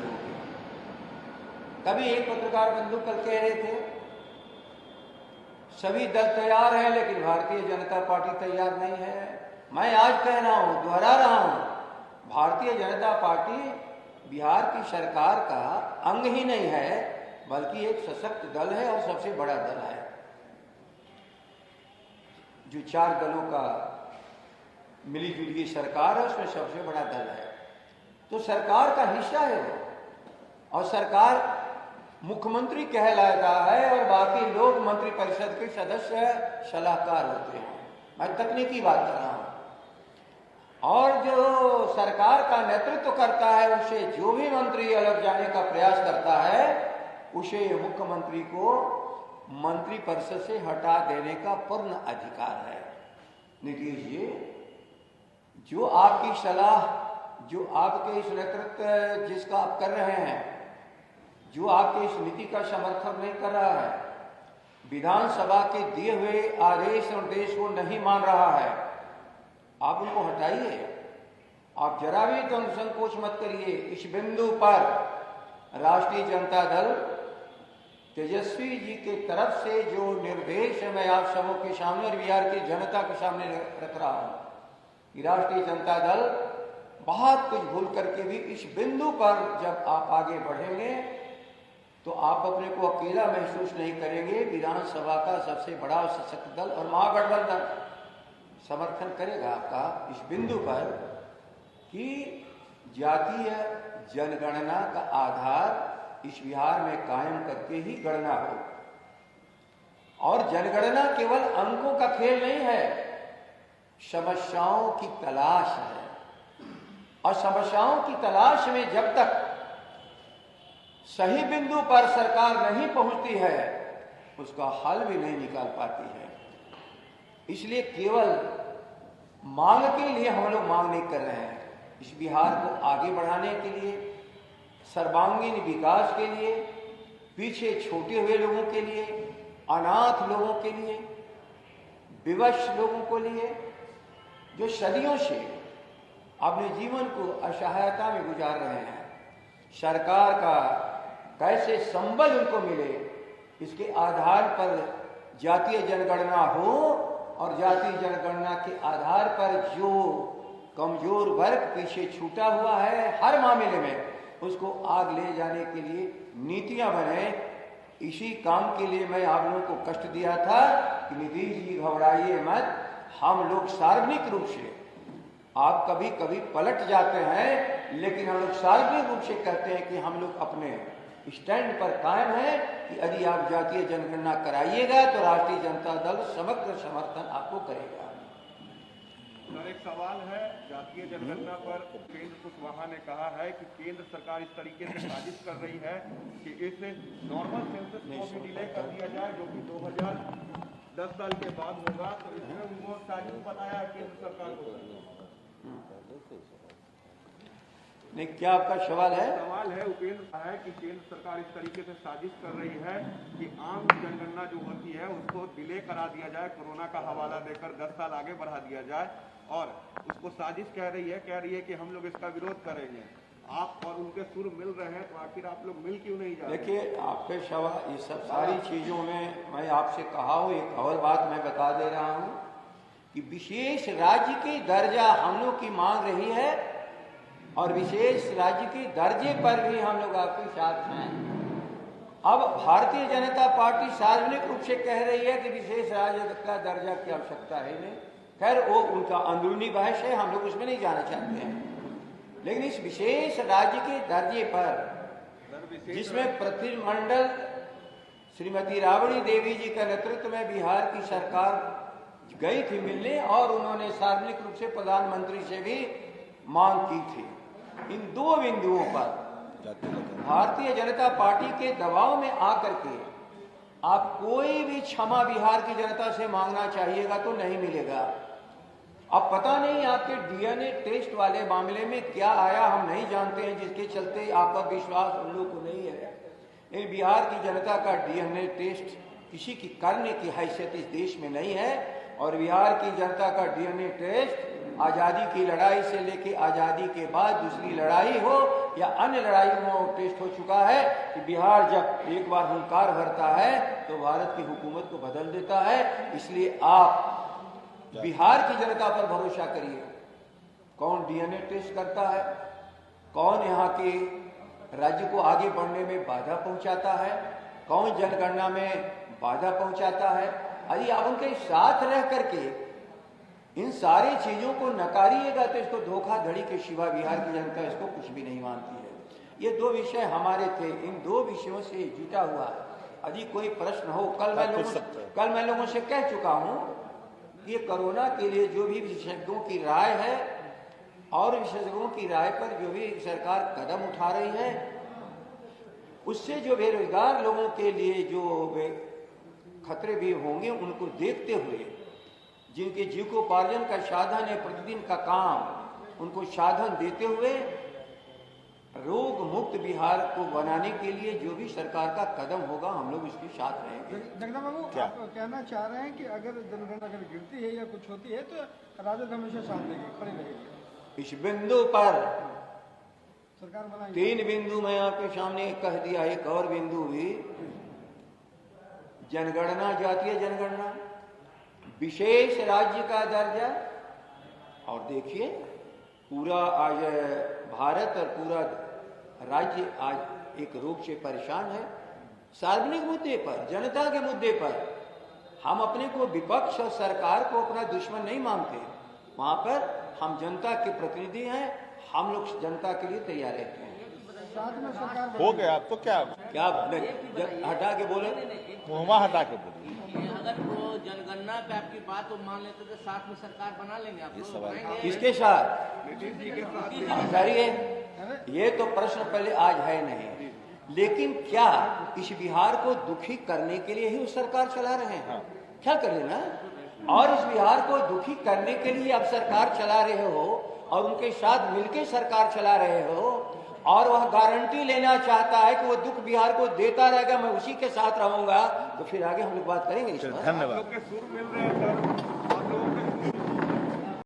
होगी। कभी एक पत्रकार बंधु कल कह रहे थे सभी दल तैयार हैं लेकिन भारतीय जनता पार्टी तैयार नहीं है। मैं आज कह रहा हूं, दोहरा रहा हूं, भारतीय जनता पार्टी बिहार की सरकार का अंग ही नहीं है बल्कि एक सशक्त दल है और सबसे बड़ा दल है। जो 4 दलों का मिली जुली सरकार है उसमें सबसे बड़ा दल है, तो सरकार का हिस्सा है वो। और सरकार मुख्यमंत्री कहलाता है और बाकी लोग मंत्रिपरिषद के सदस्य सलाहकार होते हैं। मैं तकनीकी बात कर रहा हूं। और जो सरकार का नेतृत्व करता है उसे जो भी मंत्री अलग जाने का प्रयास करता है उसे मुख्यमंत्री को मंत्रिपरिषद से हटा देने का पूर्ण अधिकार है। नीतीश जी, जो आपकी सलाह, जो आपके इस नेतृत्व जिसका आप कर रहे हैं, जो आपके इस नीति का समर्थन नहीं कर रहा है, विधानसभा के दिए हुए आदेश और निर्देश को नहीं मान रहा है, आप उनको हटाइए। आप जरा भी तो संकोच मत करिए। इस बिंदु पर राष्ट्रीय जनता दल तेजस्वी जी के तरफ से जो निर्देश है मैं आप सबों के सामने और बिहार की जनता के सामने रख रहा हूं कि राष्ट्रीय जनता दल बहुत कुछ भूल करके भी इस बिंदु पर जब आप आगे बढ़ेंगे तो आप अपने को अकेला महसूस नहीं करेंगे। विधानसभा का सबसे बड़ा सशक्त दल और महागठबंधन समर्थन करेगा आपका इस बिंदु पर कि जातीय जनगणना का आधार इस बिहार में कायम करके ही गणना हो। और जनगणना केवल अंकों का खेल नहीं है, समस्याओं की तलाश है। और समस्याओं की तलाश में जब तक सही बिंदु पर सरकार नहीं पहुंचती है उसका हल भी नहीं निकाल पाती है। इसलिए केवल मांग के लिए हम लोग मांग नहीं कर रहे हैं। इस बिहार को आगे बढ़ाने के लिए, सर्वांगीण विकास के लिए, पीछे छूटे हुए लोगों के लिए, अनाथ लोगों के लिए, विवश लोगों को लिए, जो सदियों से अपने जीवन को असहायता में गुजार रहे हैं, सरकार का कैसे संबल उनको मिले, इसके आधार पर जातीय जनगणना हो और जातीय जनगणना के आधार पर जो कमजोर वर्ग पीछे छूटा हुआ है हर मामले में उसको आग ले जाने के लिए नीतियां बने। इसी काम के लिए मैं आप लोगों को कष्ट दिया था कि नीतीश जी घबराइए मत, हम लोग सार्वजनिक रूप से, आप कभी कभी पलट जाते हैं लेकिन हम लोग सार्वजनिक रूप से कहते हैं कि हम लोग अपने स्टैंड पर कायम है कि यदि आप जातीय जनगणना कराइएगा तो राष्ट्रीय जनता दल समग्र समर्थन आपको करेगा। सर, एक सवाल है जातीय जनगणना पर। उपेंद्र कुशवाहा ने कहा है कि केंद्र सरकार इस तरीके से साजिश कर रही है कि इस नॉर्मल सेंसस को भी डिले कर दिया जाए जो कि 2010 साल के बाद होगा। तो इसमें उनको साजिश बताया केंद्र सरकार को। नहीं, क्या आपका सवाल है? सवाल है, उपेंद्र है कि केंद्र सरकार इस तरीके से साजिश कर रही है कि आम जनगणना जो होती है उसको डिले करा दिया जाए, कोरोना का हवाला देकर 10 साल आगे बढ़ा दिया जाए, और उसको साजिश कह रही है कि हम लोग इसका विरोध करेंगे। आप और उनके सुर मिल रहे हैं तो आखिर आप लोग मिल क्यों नहीं जा रहे? देखिए, आपके सवाल, ये सब सारी चीजों में मैं आपसे कहा हूँ, एक और बात मैं बता दे रहा हूँ कि विशेष राज्य की दर्जा हम लोग की मांग रही है और विशेष राज्य के दर्जे पर भी हम लोग आपके साथ हैं। अब भारतीय जनता पार्टी सार्वजनिक रूप से कह रही है कि विशेष राज्य का दर्जा की आवश्यकता है नहीं। खैर, वो उनका अंदरूनी बहस है, हम लोग उसमें नहीं जाना चाहते हैं। लेकिन इस विशेष राज्य के दर्जे पर, जिसमें प्रतिनिधिमंडल श्रीमती राबड़ी देवी जी के नेतृत्व में बिहार की सरकार गई थी मिलने और उन्होंने सार्वजनिक रूप से प्रधानमंत्री से भी मांग की थी, इन 2 बिंदुओं पर भारतीय जनता पार्टी के दबाव में आकर के आप कोई भी क्षमा बिहार की जनता से मांगना चाहिएगा तो नहीं मिलेगा। अब पता नहीं आपके डीएनए टेस्ट वाले मामले में क्या आया, हम नहीं जानते हैं, जिसके चलते आपका विश्वास उन लोग को नहीं है। लेकिन बिहार की जनता का डीएनए टेस्ट किसी की करने की हैसियत इस देश में नहीं है और बिहार की जनता का डीएनए टेस्ट आज़ादी की लड़ाई से लेके आज़ादी के बाद दूसरी लड़ाई हो या अन्य लड़ाइयों में टेस्ट हो चुका है कि बिहार जब एक बार हुंकार भरता है तो भारत की हुकूमत को बदल देता है। इसलिए आप बिहार की जनता पर भरोसा करिए। कौन डीएनए टेस्ट करता है, कौन यहाँ के राज्य को आगे बढ़ने में बाधा पहुंचाता है, कौन जनगणना में बाधा पहुंचाता है, यदि आप उनके साथ रह करके इन सारी चीजों को नकारिएगा तो इसको धोखाधड़ी के सिवा बिहार की जनता इसको कुछ भी नहीं मानती है। ये दो विषय हमारे थे, इन दो विषयों से जुटा हुआ है। यदि कोई प्रश्न हो, कल मैं लोगों से कह चुका हूं कि ये कोरोना के लिए जो भी विशेषज्ञों की राय है और विशेषज्ञों की राय पर जो भी सरकार कदम उठा रही है, उससे जो बेरोजगार लोगों के लिए जो खतरे भी होंगे उनको देखते हुए, जिनके जीविकोपार्जन का साधन है प्रतिदिन का काम, उनको साधन देते हुए रोग मुक्त बिहार को बनाने के लिए जो भी सरकार का कदम होगा हम लोग इसके साथ रहेंगे। जगदम्बा बाबू, आप कहना चाह रहे हैं कि अगर जनगणना अगर गिरती है या कुछ होती है तो राजद हमेशा साथ देगी, खड़ी रहेगी। इस बिंदु पर सरकार बनाएगी। 3 बिंदु मैं आपके सामने कह दिया, एक और बिंदु भी, जनगणना, जातीय जनगणना, विशेष राज्य का दर्जा, और देखिए पूरा आज भारत और पूरा राज्य आज एक रूप से परेशान है। सार्वजनिक मुद्दे पर, जनता के मुद्दे पर हम अपने को विपक्ष और सरकार को अपना दुश्मन नहीं मानते। वहां पर हम जनता के प्रतिनिधि हैं, हम लोग जनता के लिए तैयार रहते हैं। साथ में सरकार हो गया अब तो क्या हटा के बोले, मुहम्मा हटा के बोले। अगर वो जनगणना पे आपकी बात तो मान लेते तो साथ में सरकार बना लेंगे आप लोग? किसके साथ? नीतीश जी के साथ। करिए, ये तो प्रश्न पहले आज है नहीं, लेकिन क्या इस बिहार को दुखी करने के लिए ही वो सरकार चला रहे हैं? क्या करें ना, और इस बिहार को दुखी करने के लिए अब सरकार चला रहे हो और उनके साथ मिलकर सरकार चला रहे हो, और वह गारंटी लेना चाहता है कि वो दुख बिहार को देता रहेगा, मैं उसी के साथ रहूंगा, तो फिर आगे हम लोग बात करेंगे इस पर। धन्यवाद। लोग के सुर मिल रहे हैं सर।